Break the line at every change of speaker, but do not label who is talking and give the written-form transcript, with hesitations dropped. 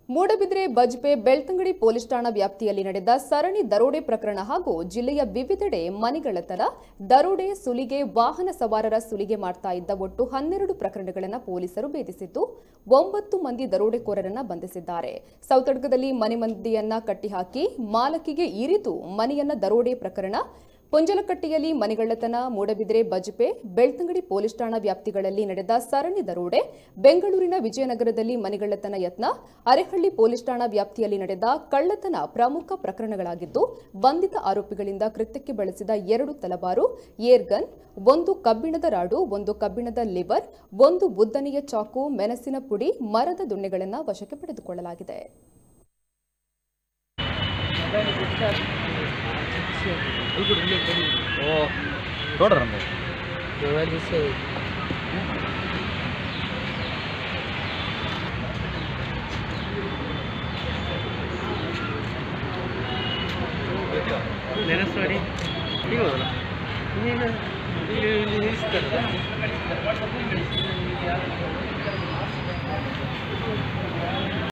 Moodbidri Bajpe Belthangady police ಠಾಣಾ ವ್ಯಾಪ್ತಿಯಲ್ಲಿ ನಡೆದ ಸರಣಿ ದರೋಡೆ ಪ್ರಕರಣ ಹಾಗೂ ಜಿಲ್ಲೆಯ ವಿವಿಧೆಡೆ ಮನೆಗಳ್ಳತನ, ದರೋಡೆ, ಸುಲಿಗೆ, ವಾಹನ ಸವಾರರ ಸುಲಿಗೆ ಮಾಡ್ತಾ ಇದ್ದ ಒಟ್ಟು 12 ಪ್ರಕರಣಗಳನ್ನು ಪೊಲೀಸರು ಭೇದಿಸಿದ್ದು 9 ಮಂದಿ ದರೋಡೆಕೋರರನ್ನ ಬಂಧಿಸಿದ್ದಾರೆ. ಸೌತಡ್ಕದಲ್ಲಿ ಮನೆ ಮಂದಿಯನ್ನ ಕಟ್ಟಿಹಾಕಿ ಮಾಲಕಿಗೆ ಇರಿದು ಮನೆಯನ್ನ ದರೋಡೆ ಪ್ರಕರಣ, ಪುಂಜಲಕಟ್ಟಿಯಲ್ಲಿ ಮನೆಗಳ್ಳತನ, ಮೂಡಬಿದ್ರೆ ಬಜ್ಪೆ ಬೆಳ್ತಂಗಡಿ ಪೊಲೀಸ್ ಠಾಣಾ ವ್ಯಾಪ್ತಿಗಳಲ್ಲಿ ನಡೆದ ಸರಣಿ ದರೋಡೆ, ಬೆಂಗಳೂರಿನ ವಿಜಯನಗರದಲ್ಲಿ ಮನೆಗಳ್ಳತನ ಯತ್ನ, ಅರೆಹಳ್ಳಿ ಪೊಲೀಸ್ ಠಾಣಾ ವ್ಯಾಪ್ತಿಯಲ್ಲಿ ನಡೆದ ಕಳ್ಳತನ ಪ್ರಮುಖ ಪ್ರಕರಣಗಳಾಗಿದ್ದು, ಬಂಧಿತ ಆರೋಪಿಗಳಿಂದ ಕೃತ್ಯಕ್ಕೆ ಬಳಸಿದ 2 ತಲವಾರು, ಏರ್ಗನ್, 1 ಕಬ್ಬಿಣದ ರಾಡು, 1 ಕಬ್ಬಿಣದ ಲಿವರ್, 1 ಬುದ್ದನೆಯ ಚಾಕು, ಮೆಣಸಿನ ಪುಡಿ, ಮರದ ದೊಣ್ಣೆಗಳನ್ನು ವಶಕ್ಕೆ ಪಡೆದುಕೊಳ್ಳಲಾಗಿದೆ.
ನೆನಸರಿ